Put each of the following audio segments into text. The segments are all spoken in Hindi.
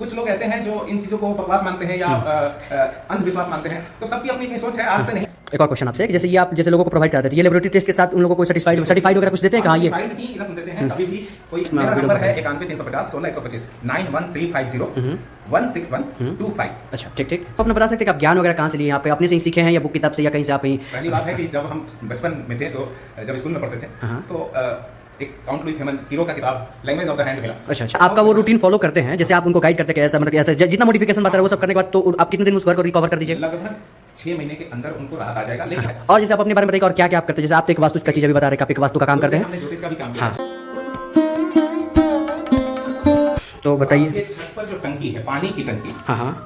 कुछ लोग ऐसे हैं जो इन चीजों को बकवास मानते हैं या अंधविश्वास मानते हैं, तो सबकी अपनी अपनी सोच है, आज से नहीं। एक और क्वेश्चन आपसे, जैसे ये आप जैसे लोगों को प्रोवाइड कराते थे, ये लेबोरेटरी टेस्ट के साथ उन लोगों को सर्टिफाइड वगैरह कुछ देते हैं कहाँ ये सर्टिफाइड ही रकम देते हैं कभी भी। कोई मेरा नंबर है 91 350 16 125 91350 16125। अच्छा ठीक ठीक। आप अपना बता सकते हैं कि आप ज्ञान वगैरह कहाँ से लिए, यहाँ पे अपने से ही सीखे हैं या बुक किताब से या कहीं से आप कहीं? पहली बात है कि जब हम बचपन में थे, तो जब स्कूल में पढ़ते थे, तो एक काउंट लुइस हेमन कीरो का किताब लैंग्वेज ऑफ द हैंड मिला। अच्छा अच्छा। आपका वो रूटीन फॉलो करते हैं, जैसे आप उनको गाइड करते हैं, ऐसा मतलब ऐसा जितना मॉडिफिकेशन बता रहे हैं वो सब करने के बाद तो आप कितने दिन उस घर को रिकवर कर दीजिए? लगभग 6 महीने के अंदर उनको राहत आ जाएगा। लेकिन और जैसे आप अपने बारे में बताइए और क्या क्या आप करते हैं, जैसे आप एक वास्तु का चीज़ अभी बता रहे हैं, आप एक वास्तु का काम करते हैं, हमने ज्योतिष का भी काम किया। तो बताइए। ये छत पर जो टंकी है, पानी की टंकी,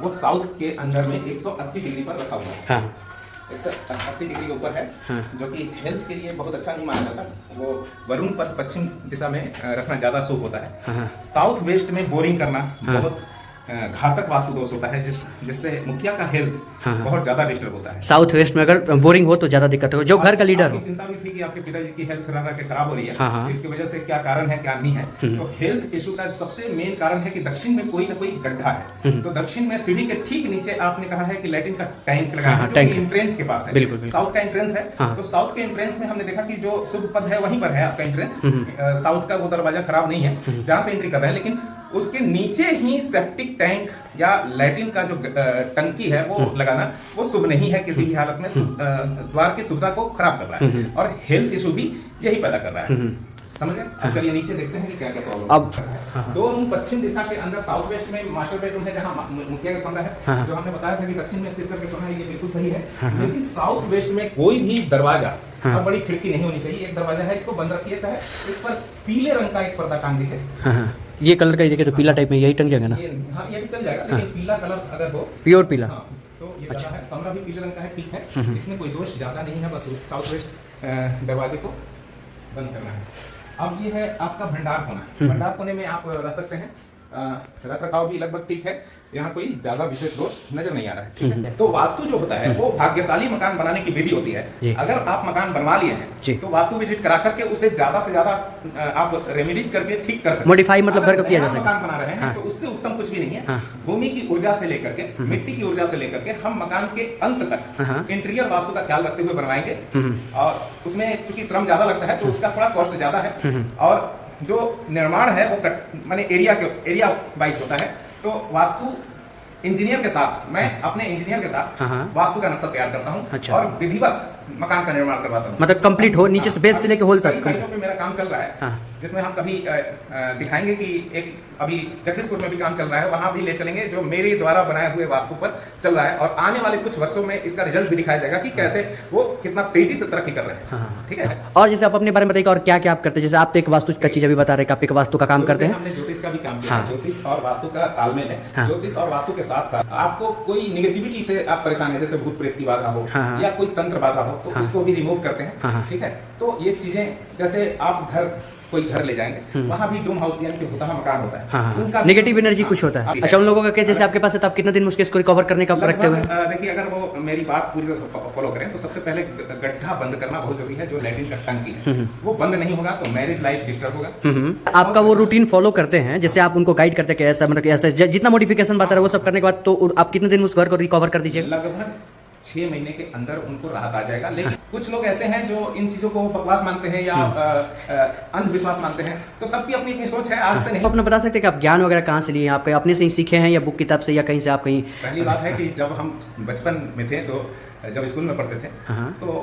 वो साउथ के अंदर में 180 डिग्री पर रखा हुआ है। 180 डिग्री के ऊपर है, जो कि हेल्थ के लिए बहुत अच्छा नहीं माना जाता। वो वरुण पर पश्चिम दिशा में रखना ज्यादा शुभ होता है। साउथ वेस्ट में बोरिंग करना बहुत घातक वास्तु दोष होता है, जिससे मुखिया का हेल्थ बहुत ज्यादा डिस्टर्ब होता है। साउथ वेस्ट में अगर बोरिंग हो तो ज्यादा दिक्कत हो, जो घर का लीडर हो। चिंता भी थी कि आपके पिताजी की हेल्थ रह के खराब हो रही है, इसकी वजह से क्या कारण है क्या नहीं है। तो हेल्थ इशू का सबसे मेन कारण है कि दक्षिण में कोई ना कोई गड्ढा है। तो दक्षिण में सीढ़ी के ठीक नीचे आपने कहा है कि लैट्रिन का टैंक लगाया है, जो एंट्रेंस के पास है। बिल्कुल साउथ का एंट्रेंस है, तो साउथ के एंट्रेंस में हमने देखा कि जो शुभ पद है वहीं पर है आपका एंट्रेंस। साउथ का वो दरवाजा खराब नहीं है जहां से एंट्री कर रहे हैं, लेकिन उसके नीचे ही सेप्टिक टैंक या लैट्रिन का जो टंकी है वो लगाना वो शुभ नहीं है किसी भी हालत में। द्वार की सुविधा को खराब कर रहा है और हेल्थ इशू भी यही पैदा कर रहा है। समझ गए? अब चलिए नीचे देखते हैं कि क्या क्या प्रॉब्लम अब 2 रूम पश्चिम दिशा के अंदर साउथ वेस्ट में मास्टर बेडरूम है, जहां मुखिया का कमरा है। जो हमने बताया था कि दक्षिण में सिर करके सोना है, ये बिल्कुल सही है। लेकिन साउथ वेस्ट में कोई भी दरवाजा और बड़ी खिड़की नहीं होनी चाहिए। एक दरवाजा है, इसको बंद रखिए, चाहे इस पर पीले रंग का एक पर्दा टांग दीजिए। ये कलर का देखिए तो पीला टाइप में यही टंग जाएगा ना? ये भी चल जाएगा, लेकिन पीला कलर अगर हो, प्योर पीला, तो ये अच्छा है। कमरा भी पीले रंग का है, ठीक है, इसमें कोई दोष ज्यादा नहीं है। बस साउथ वेस्ट दरवाजे को बंद करना है। अब ये है आपका भंडार कोना। भंडार कोने में आप रह सकते हैं। रख रखाव भी लगभग ठीक है, यहाँ कोई ज्यादा विशेष दोष नजर नहीं आ रहा है, ठीक है। तो वास्तु जो होता है वो भाग्यशाली मकान बनाने की विधि होती है। अगर आप मकान बनवा लिए हैं तो वास्तु विजिट करा करके उसे ज्यादा से ज्यादा आप रेमेडीज करके ठीक कर सकते हैं। मॉडिफाई मतलब घर को किया जा सकता है। मकान बना रहे हैं तो उससे उत्तम कुछ भी नहीं है। भूमि की ऊर्जा से लेकर के, मिट्टी की ऊर्जा से लेकर के हम मकान के अंत तक इंटीरियर वास्तु का ख्याल रखते हुए बनवाएंगे। और उसमें चूंकि श्रम ज्यादा लगता है तो उसका थोड़ा कॉस्ट ज्यादा है। और जो निर्माण है वो माने एरिया वाइज होता है। तो वास्तु इंजीनियर के साथ, मैं अपने इंजीनियर के साथ वास्तु का नक्शा तैयार करता हूँ। अच्छा। और विधिवत मकान का निर्माण करवाता हूँ, मतलब कंप्लीट हो, नीचे से बेस से लेके होल तक। साइटों पे मेरा काम चल रहा है, जिसमें हम कभी दिखाएंगे कि एक अभी जगदीशपुर में भी काम चल रहा है, वहां भी ले चलेंगे, जो मेरे द्वारा बनाए हुए वास्तु पर चल रहा है। और आने वाले कुछ वर्षों में इसका रिजल्ट भी दिखाया जाएगा कि कैसे वो कितना तेजी से तरक्की कर रहे हैं, ठीक है। और जैसे आप अपने बारे में बताइए और क्या क्या आप करते हैं, जैसे आप एक वास्तु का चीज अभी बता रहे हैं कि आप एक वास्तु का काम करते हैं। हमने ज्योतिष का भी काम किया है। ज्योतिष और वास्तु का तालमेल है। ज्योतिष और वास्तु के साथ साथ आपको कोई निगेटिविटी से आप परेशान है, जैसे भूत प्रेत की बाधा हो या कोई तंत्र बाधा हो, तो उसको भी रिमूव करते हैं, ठीक है। तो ये चीजें, जैसे आप कोई घर ले जाएंगे, वहाँ भी डूम हाउस यानी कि भूतहा मकान होता है, उनका नेगेटिव एनर्जी कुछ होता है। अच्छा, उन लोगों का केस जैसे आपके पास है तो आप कितने दिन उसके इसको रिकवर करने का रखते हुए? देखिए, अगर वो मेरी बात पूरी तरह से फॉलो करें तो सबसे पहले गड्ढा बंद करना बहुत जरूरी है। जो लैट्रिन का टंकी है वो बंद नहीं होगा तो मैरिज लाइफ डिस्टर्ब होगा। आपका वो रूटीन फॉलो करते हैं, जैसे आप उनको गाइड करते हैं, ऐसा मतलब ऐसा जितना मॉडिफिकेशन बता रहे हैं वो सब करने के बाद तो आप कितने दिन उस घर को रिकवर कर दीजिए? लगभग 6 महीने के अंदर उनको राहत आ जाएगा। लेकिन कुछ लोग ऐसे हैं जो इन चीजों को बकवास मानते हैं या अंधविश्वास मानते हैं, तो सबकी अपनी अपनी सोच है, आज से नहीं। अपना बता सकते हैं कि आप ज्ञान वगैरह कहाँ से लिए, आप अपने से ही सीखे हैं या बुक किताब से या कहीं से आप कहीं? पहली बात है कि जब हम बचपन में थे, तो जब स्कूल में पढ़ते थे, तो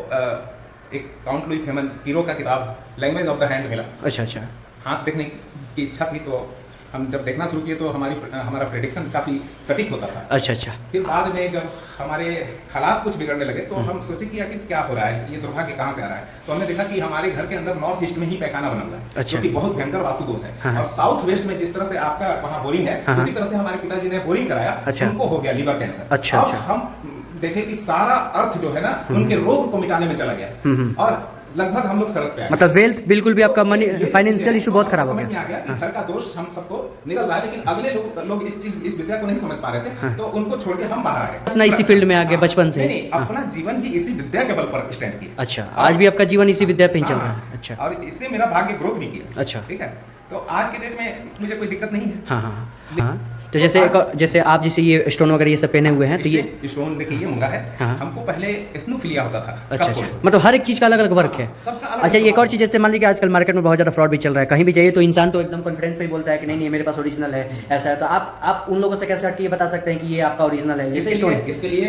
एक काउंट लुइस हेमन कीरो का किताब लैंग्वेज ऑफ द हैंड मिला। अच्छा अच्छा। हाथ देखने की इच्छा थी, तो हम जब देखना शुरू किए तो हमारा प्रेडिक्शन काफी सटीक होता था। अच्छा अच्छा। फिर बाद में जब हमारे हालात कुछ बिगड़ने लगे तो हम सोचे कि आखिर क्या हो रहा है, ये दुर्भाग्य कहाँ से आ रहा है। तो हमने देखा कि हमारे घर के अंदर नॉर्थ ईस्ट में ही पैखाना बना हुआ है। अच्छा। जो कि बहुत भयंकर वास्तु दोष है। और साउथ वेस्ट में जिस तरह से आपका वहाँ बोरिंग है, उसी तरह से हमारे पिताजी ने बोरिंग कराया, उनको हो गया लीवर कैंसर। अच्छा। अब हम देखे कि सारा अर्थ जो है ना उनके रोग को मिटाने में चला गया और लगभग हम लोग सड़क पे आ गए। मतलब वेल्थ बिल्कुल भी आपका मनी फाइनेंशियल इशू बहुत खराब हो गया। घर का दोष हम सबको निकल रहा है, लेकिन अगले लोग इस विद्या को नहीं समझ पा रहे थे, तो उनको छोड़ के हम बाहर आ गए। अपना इसी फील्ड में आ गए बचपन से? नहीं, अपना जीवन भी इसी विद्या के बल पर स्टैंड किया। अच्छा, आज भी आपका जीवन इसी विद्या पे चल रहा है? अच्छा। और इससे मेरा भाग्य ग्रोथ भी किया। अच्छा, ठीक है। तो आज के डेट में मुझे कोई दिक्कत नहीं है। हाँ हाँ हाँ। तो जैसे जैसे आप जैसे ये स्टोन वगैरह ये सब पहने हुए हैं तो ये स्टोन देखिए ये मुंगा है। हाँ। हमको पहले स्नूफिलिया होता था। अच्छा अच्छा, मतलब हर एक चीज़ का अलग अलग वर्क है। सबका अलग अच्छा, अलग एक और चीज़ जैसे मान लीजिए आजकल मार्केट में बहुत ज़्यादा फ्रॉड भी चल रहा है, कहीं भी जाइए तो इंसान तो एकदम कॉन्फिडेंस पे ही बोलता है कि नहीं नहीं मेरे पास ओरिजिनल है, ऐसा है। तो आप उन लोगों से कैसे हट के ये बता सकते हैं कि ये आपका ओरिजिनल है? जैसे स्टोन इसके लिए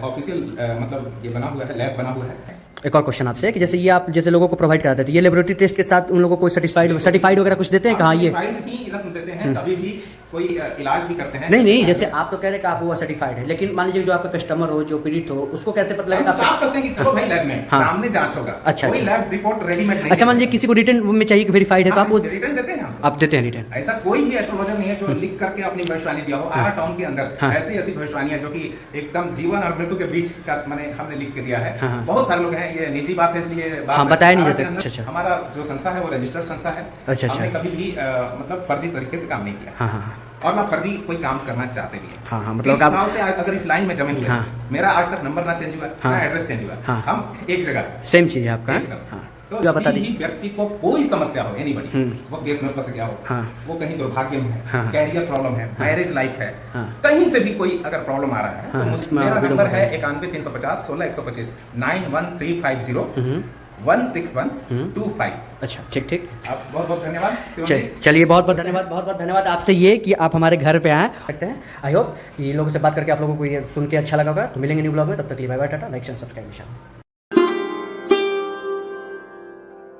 ऑफिशियल मतलब ये बना हुआ है, लैब बना हुआ है। एक और क्वेश्चन आपसे कि जैसे ये आप जैसे लोगों को प्रोवाइड कराते हैं, ये लेबोरेटरी टेस्ट के साथ उन लोगों को सर्टिफाइड वगैरह कुछ देते हैं कहाँ ये? सर्टिफाइड ही इलाज देते हैं, कभी भी कोई इलाज भी करते हैं। नहीं, जैसे आप तो कह रहे हैं कि आप वो सर्टिफाइड है, लेकिन मान लीजिए जो आपका कस्टमर हो, जो पीड़ित हो, उसको कैसे पता लगेगा? साफ करते हैं कि चलो भाई लैब में सामने जांच होगा। अच्छा, कोई लैब रिपोर्ट रेडीमेड नहीं। अच्छा, मान लीजिए किसी को रिटर्न में चाहिए कि वेरीफाइड है तो आप वो रिटर्न देते हैं। आप देते हैं रिटर्न? ऐसा कोई भी एस्ट्रोलॉजर नहीं है जो लिख करके अपनी भविष्यवाणी दिया हो। आरा टाउन के अंदर ऐसी ऐसी भविष्यवाणियां जो कि एकदम जीवन और मृत्यु के बीच का मैंने हमने लिख के दिया है। बहुत सारे लोग हैं, ये निजी बात है इसलिए बताया नहीं जा सकता। हमारा जो संस्था है वो रजिस्टर्ड संस्था है। अच्छा, हमने कभी भी मतलब फर्जी तरीके से काम नहीं किया। हाँ, और ना फर्जी कोई काम करना चाहते भी हैं। हाँ, मतलब साल से अगर इस लाइन में जमे हुए मेरा आज तक नंबर ना चेंज हुआ, ना एड्रेस चेंज हुआ, हम एक जगह सेम चीज है आपका। तो किसी भी व्यक्ति को कोई समस्या हो, एनीबॉडी, वो केस में फंस गया हो, वो कहीं दुर्भाग्य में है, कैरियर प्रॉब्लम है, मैरिज लाइफ है, कहीं से भी कोई अगर प्रॉब्लम आ रहा है तो मेरा नंबर है 91 350 16 125 91350 16125। अच्छा, ठीक। आप बहुत बहुत धन्यवाद। चलिए, बहुत बहुत धन्यवाद आपसे ये कि आप हमारे घर पे आए सकते हैं। आई होप कि लोगों से बात करके आप लोगों को ये सुन के अच्छा लगा होगा। तो मिलेंगे न्यू ब्लॉग में, तब तक के लिए bye bye, tata, like and subscribe.